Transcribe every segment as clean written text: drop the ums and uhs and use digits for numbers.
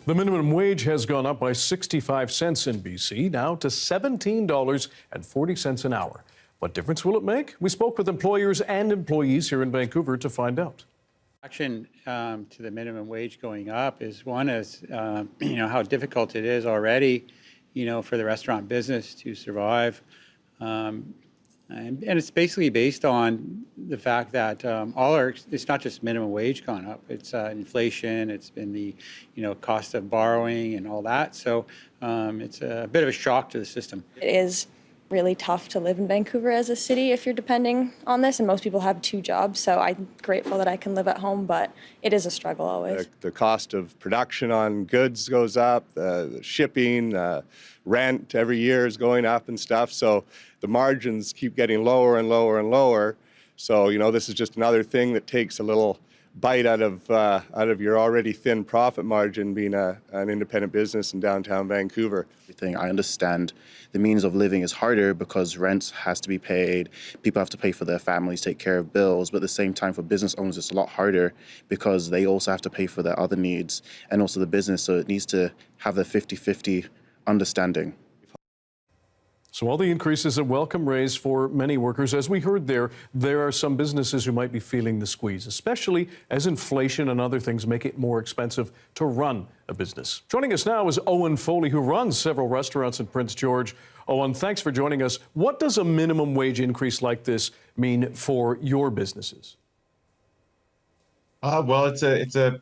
The minimum wage has gone up by 65 cents in BC, now to $17.40 an hour. What difference will it make? We spoke with employers and employees here in Vancouver to find out. Reaction to the minimum wage going up is how difficult it is already, for the restaurant business to survive. And it's basically based on the fact that it's not just minimum wage gone up, it's inflation, it's been the, cost of borrowing and all that. So it's a bit of a shock to the system. It is really tough to live in Vancouver as a city if you're depending on this, and most people have 2 jobs, so I'm grateful that I can live at home, but it is a struggle always. The cost of production on goods goes up, the shipping, rent every year is going up and stuff, so the margins keep getting lower and lower and lower. So, this is just another thing that takes a little bite out of your already thin profit margin being an independent business in downtown Vancouver. I understand the means of living is harder because rent has to be paid, people have to pay for their families, take care of bills, but at the same time for business owners it's a lot harder because they also have to pay for their other needs and also the business, so it needs to have the 50-50 understanding. So all the increases, a welcome raise for many workers. As we heard there are some businesses who might be feeling the squeeze, especially as inflation and other things make it more expensive to run a business. Joining us now is Eoin Foley, who runs several restaurants in Prince George. Eoin, thanks for joining us. What does a minimum wage increase like this mean for your businesses? Well, it's a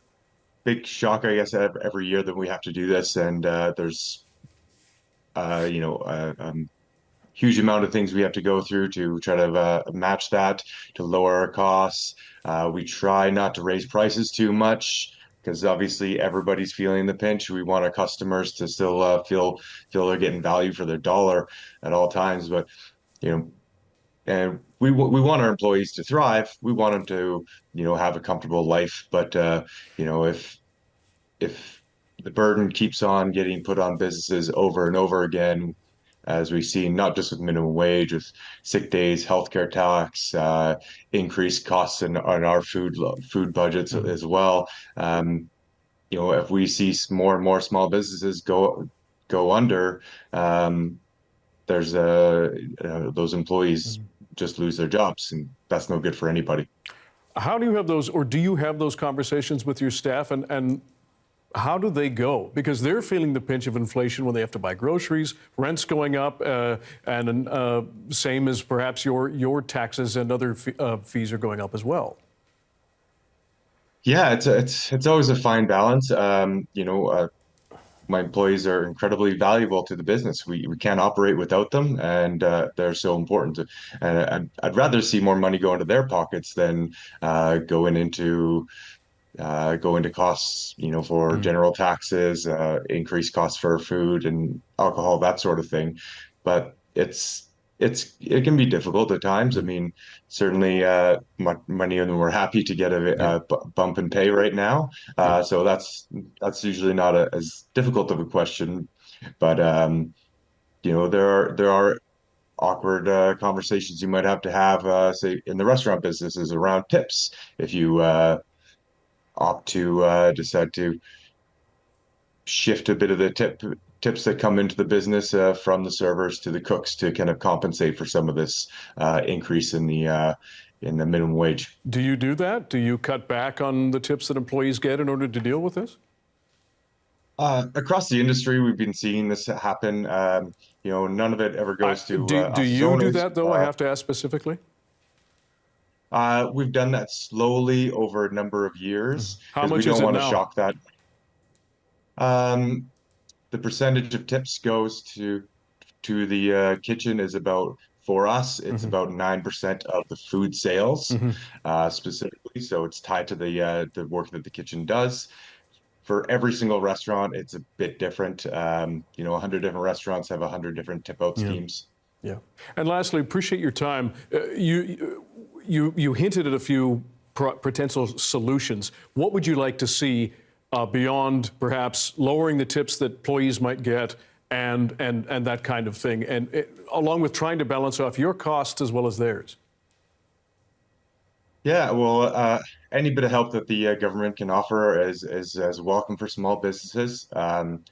big shock, I guess, every year that we have to do this, and there's huge amount of things we have to go through to try to match that, to lower our costs. We try not to raise prices too much because obviously everybody's feeling the pinch. We want our customers to still feel they're getting value for their dollar at all times. But and we want our employees to thrive. We want them to have a comfortable life. But if the burden keeps on getting put on businesses over and over again, as we've seen, not just with minimum wage, with sick days, healthcare tax, increased costs on our food budgets as well. If we see more and more small businesses go under, there's those employees just lose their jobs, and that's no good for anybody. How do you have those, or do you have those conversations with your staff, and how do they go? Because they're feeling the pinch of inflation when they have to buy groceries, rent's going up, and same as perhaps your taxes and other fees are going up as well. Yeah, it's always a fine balance. My employees are incredibly valuable to the business. We can't operate without them, and they're so important. And I'd rather see more money go into their pockets than go into costs, for general taxes, increased costs for food and alcohol, that sort of thing. But it can be difficult at times. I mean, certainly money, and we're happy to get a bump in pay right now. So that's usually not as difficult of a question. But there are awkward conversations you might have to have, say, in the restaurant businesses around tips. If you opt to decide to shift a bit of the tips that come into the business from the servers to the cooks to kind of compensate for some of this increase in the minimum wage. Do you do that? Do you cut back on the tips that employees get in order to deal with this? Across the industry, we've been seeing this happen. None of it ever goes to do you do that, though? I have to ask specifically. We've done that slowly over a number of years How because much we is don't it want to now? shock that. The percentage of tips goes to the kitchen is about, for us, it's about 9% of the food sales, specifically. So it's tied to the work that the kitchen does. For every single restaurant, it's a bit different. 100 different restaurants have 100 different tip out schemes. Yeah. And lastly, appreciate your time. You hinted at a few potential solutions. What would you like to see beyond perhaps lowering the tips that employees might get and that kind of thing, and along with trying to balance off your costs as well as theirs? Yeah, well, any bit of help that the government can offer is welcome for small businesses,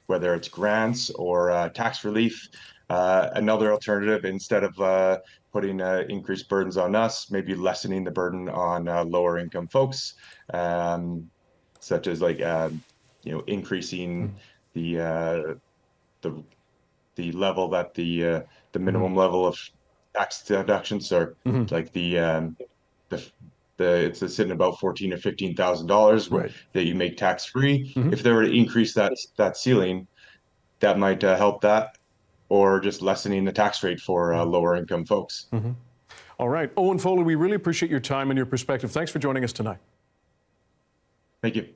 whether it's grants or tax relief. Another alternative, instead of putting increased burdens on us, maybe lessening the burden on lower income folks, um, such as like increasing the uh, the the level that the minimum level of tax deductions are like the it's sitting about $14,000 or $15,000 Right. that you make tax free. If they were to increase that ceiling, that might help that, or just lessening the tax rate for lower income folks. All right. Eoin Foley, we really appreciate your time and your perspective. Thanks for joining us tonight. Thank you.